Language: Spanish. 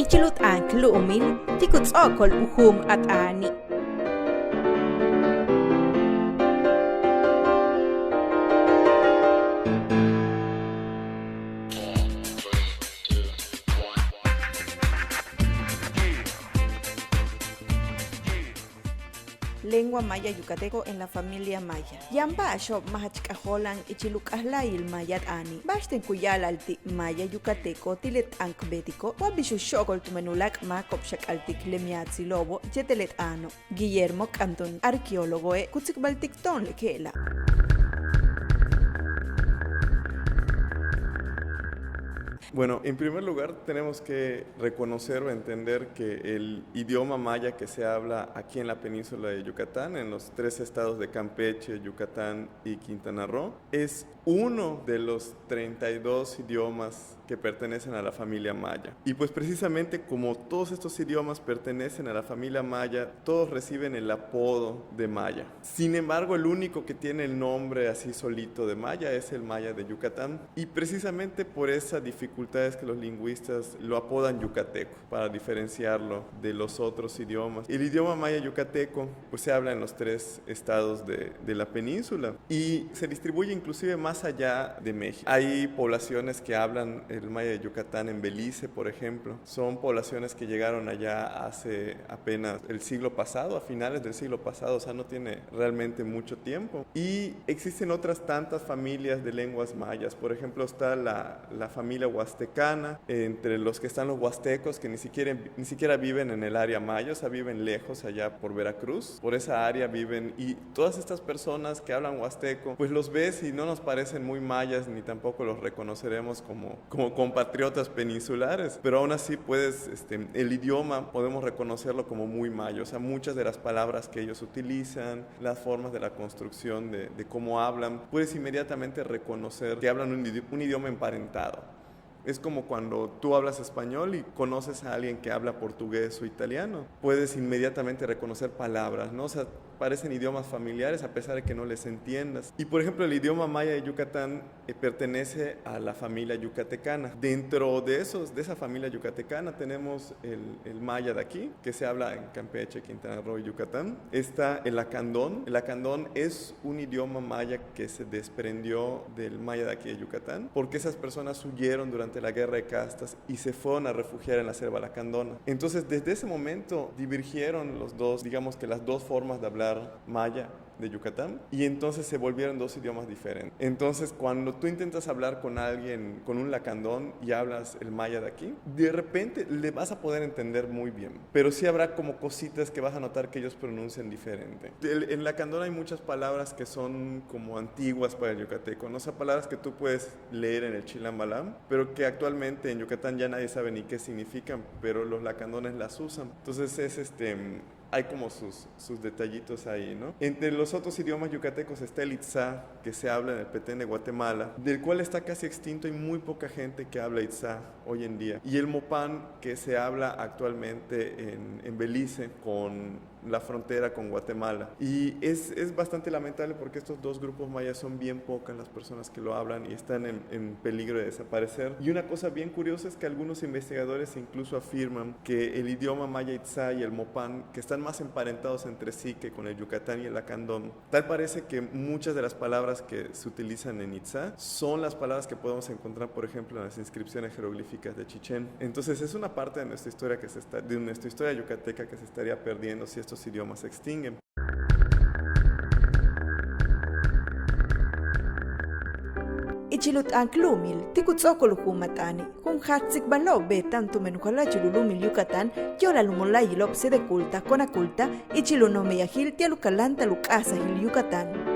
Ichilut Anklumin, Tikutzokol Uhum at Ani. Lengua maya yucateco en la familia maya. Yamba asho mahachkaholan ichilukahlayil mayat ani. Bashten kuyal alti maya yucateco tilet ankbetico. Wabishu shokol tumenulak makopshak altik lemiatzi lobo yetelet ano. Guillermo Cantón, arqueólogo kutsikbaltikton lekela. Bueno, en primer lugar tenemos que reconocer o entender que el idioma maya que se habla aquí en la península de Yucatán, en los 3 estados de Campeche, Yucatán y Quintana Roo, es uno de los 32 idiomas que pertenecen a la familia maya. Y pues precisamente como todos estos idiomas pertenecen a la familia maya, todos reciben el apodo de maya. Sin embargo, el único que tiene el nombre así solito de maya es el maya de Yucatán. Y precisamente por esa dificultad es que los lingüistas lo apodan yucateco, para diferenciarlo de los otros idiomas. El idioma maya yucateco pues se habla en los 3 estados de la península y se distribuye inclusive más allá de México. Hay poblaciones que hablan el maya de Yucatán en Belice, por ejemplo. Son poblaciones que llegaron allá hace apenas el siglo pasado, a finales del siglo pasado, o sea, no tiene realmente mucho tiempo. Y existen otras tantas familias de lenguas mayas. Por ejemplo, está la familia huastecana, entre los que están los huastecos, que ni siquiera viven en el área maya, o sea, viven lejos allá por Veracruz. Por esa área viven, y todas estas personas que hablan huasteco, pues los ves y no nos parecen muy mayas, ni tampoco los reconoceremos como compatriotas peninsulares, pero aún así el idioma podemos reconocerlo como muy maya, o sea, muchas de las palabras que ellos utilizan, las formas de la construcción de cómo hablan, puedes inmediatamente reconocer que hablan un idioma emparentado. Es como cuando tú hablas español y conoces a alguien que habla portugués o italiano. Puedes inmediatamente reconocer palabras, ¿no? O sea, parecen idiomas familiares a pesar de que no les entiendas. Y por ejemplo, el idioma maya de Yucatán pertenece a la familia yucatecana. Dentro de esa familia yucatecana tenemos el maya de aquí, que se habla en Campeche, Quintana Roo y Yucatán. Está el lacandón. El lacandón es un idioma maya que se desprendió del maya de aquí de Yucatán, porque esas personas huyeron durante la guerra de castas y se fueron a refugiar en la selva lacandona. Entonces, desde ese momento divergieron digamos que las dos formas de hablar maya de Yucatán, y entonces se volvieron 2 idiomas diferentes. Entonces, cuando tú intentas hablar con alguien, con un lacandón, y hablas el maya de aquí, de repente le vas a poder entender muy bien, pero sí habrá como cositas que vas a notar que ellos pronuncian diferente. En lacandón hay muchas palabras que son como antiguas para el yucateco, ¿no? O sea, palabras que tú puedes leer en el chilambalam, pero que actualmente en Yucatán ya nadie sabe ni qué significan, pero los lacandones las usan. Entonces hay como sus detallitos ahí, ¿no? Entre los otros idiomas yucatecos está el itzá, que se habla en el Petén de Guatemala, del cual está casi extinto, hay muy poca gente que habla itzá hoy en día. Y el mopán, que se habla actualmente en Belice, con la frontera con Guatemala. Y es bastante lamentable porque estos 2 grupos mayas son bien pocas las personas que lo hablan y están en peligro de desaparecer. Y una cosa bien curiosa es que algunos investigadores incluso afirman que el idioma maya itzá y el mopán, que están más emparentados entre sí que con el yucatán y el lacandón, tal parece que muchas de las palabras que se utilizan en itzá son las palabras que podemos encontrar, por ejemplo, en las inscripciones jeroglíficas de Chichén. Entonces es una parte de nuestra historia de nuestra historia yucateca que se estaría perdiendo si estos idiomas se extinguen. Ichilut Anklumil, Tikutzokol Humatani, Kun Hatsik Balob Betan Tumenukala Chilulumil Yucatán, Yola Lumolay Lopse de Culta, Conaculta, Ichilunomeyahil Tialucalanta Lucasa Yucatán.